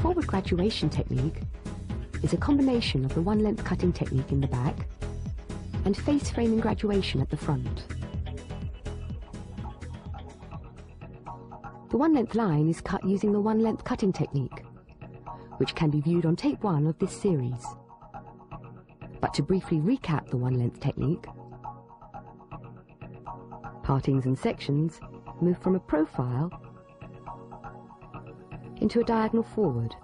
forward graduation technique is a combination of the one-length cutting technique in the back and face framing graduation at the front. The one-length line is cut using the one-length cutting technique, which can be viewed on tape 1 of this series. But to briefly recap the one-length technique, partings and sections move from a profile into a diagonal forward,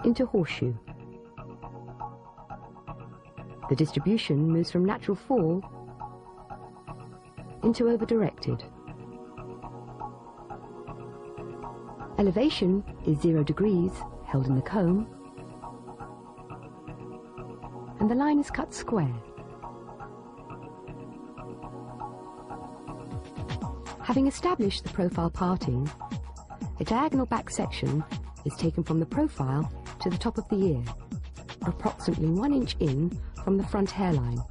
into horseshoe. The distribution moves from natural fall into over-directed. Elevation is 0 degrees, held in the comb, and the line is cut square. Having established the profile parting, a diagonal back section is taken from the profile to the top of the ear, approximately 1 inch in from the front hairline,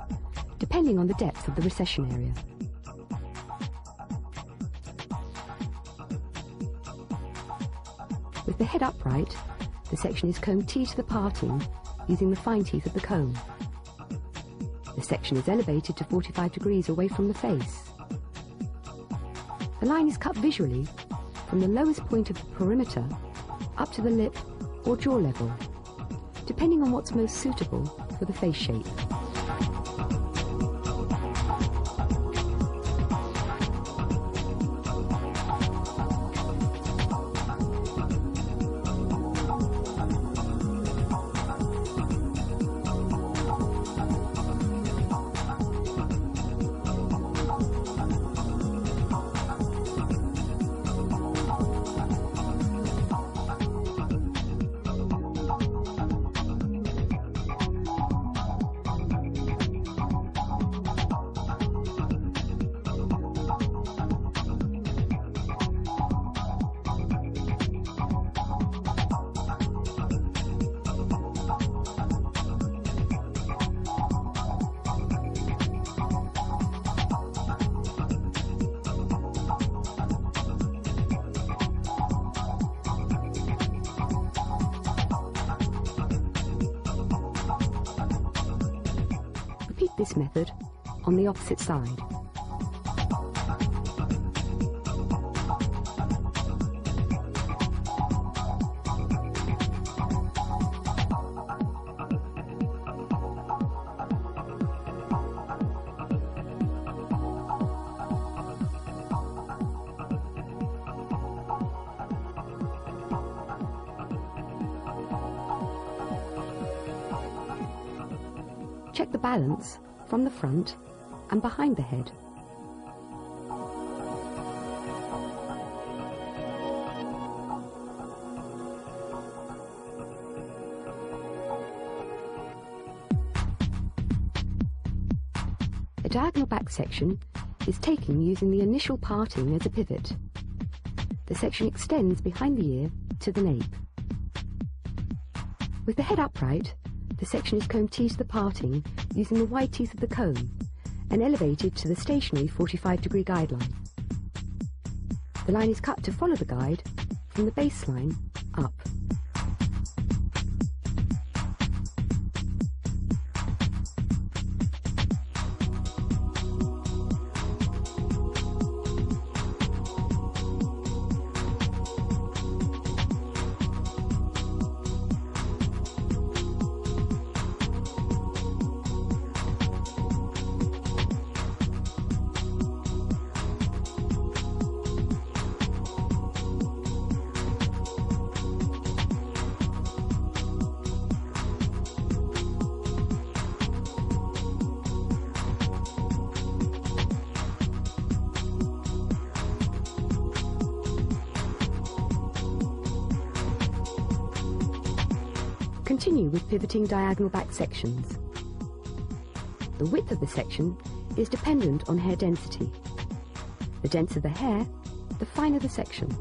depending on the depth of the recession area. With the head upright, the section is combed T to the parting using the fine teeth of the comb. The section is elevated to 45 degrees away from the face. The line is cut visually from the lowest point of the perimeter up to the lip or jaw level, depending on what's most suitable for the face shape. Repeat this method on the opposite side. Check the balance from the front and behind the head. A diagonal back section is taken using the initial parting as a pivot. The section extends behind the ear to the nape. With the head upright, the section is combed T to the parting using the wide teeth of the comb and elevated to the stationary 45-degree guideline. The line is cut to follow the guide from the baseline up. Continue with pivoting diagonal back sections. The width of the section is dependent on hair density. The denser the hair, the finer the section.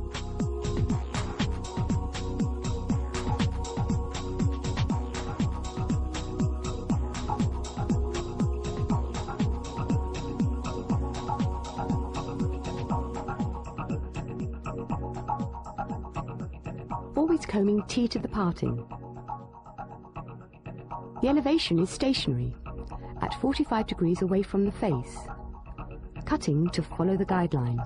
always combing T to the parting. The elevation is stationary, at 45 degrees away from the face, cutting to follow the guideline.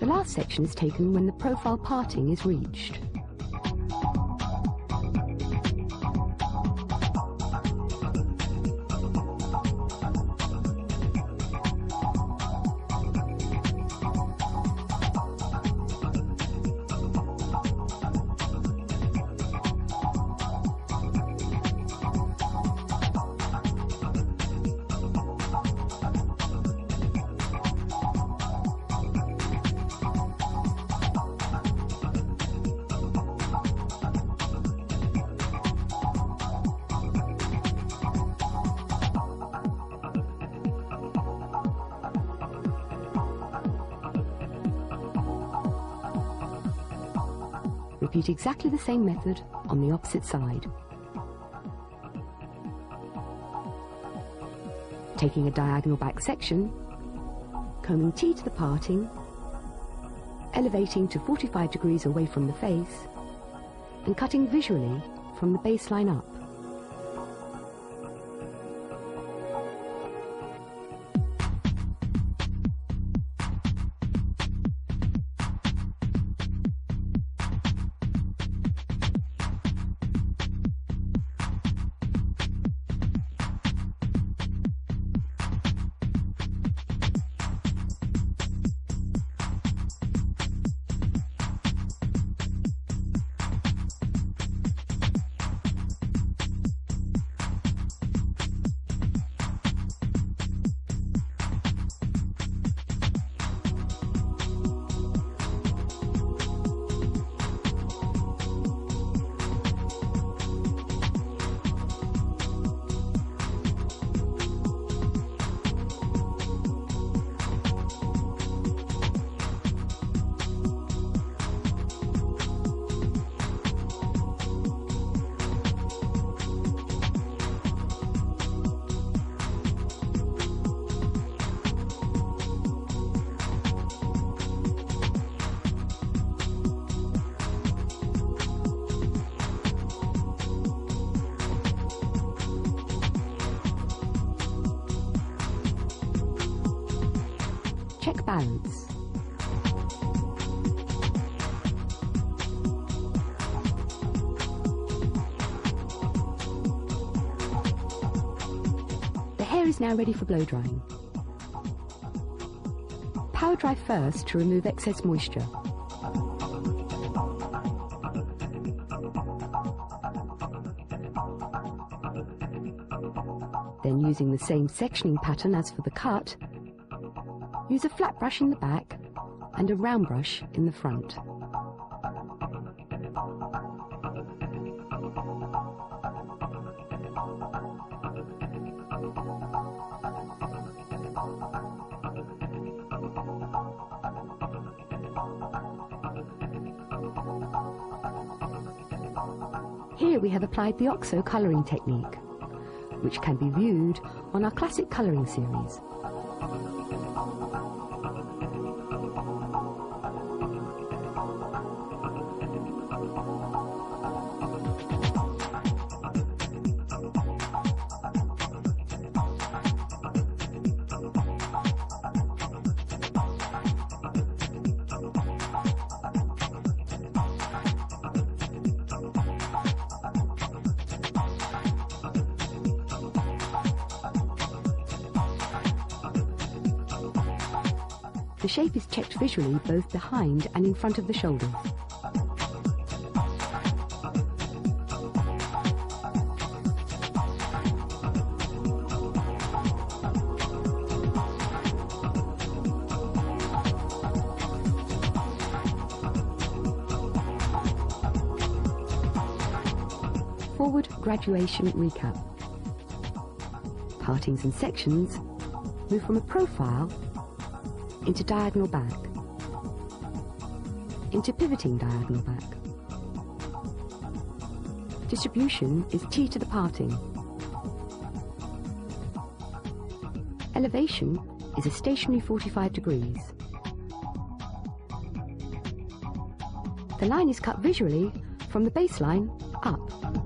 The last section is taken when the profile parting is reached. Repeat exactly the same method on the opposite side. Taking a diagonal back section, combing T to the parting, elevating to 45 degrees away from the face, and cutting visually from the baseline up. Check balance. The hair is now ready for blow drying. Power dry first to remove excess moisture. Then, using the same sectioning pattern as for the cut, use a flat brush in the back and a round brush in the front. Here we have applied the OXO colouring technique, which can be viewed on our classic colouring series. The shape is checked visually both behind and in front of the shoulders. Forward graduation recap. Partings and sections move from a profile into diagonal back, into pivoting diagonal back. Distribution is T to the parting. Elevation is a stationary 45 degrees. The line is cut visually from the baseline up.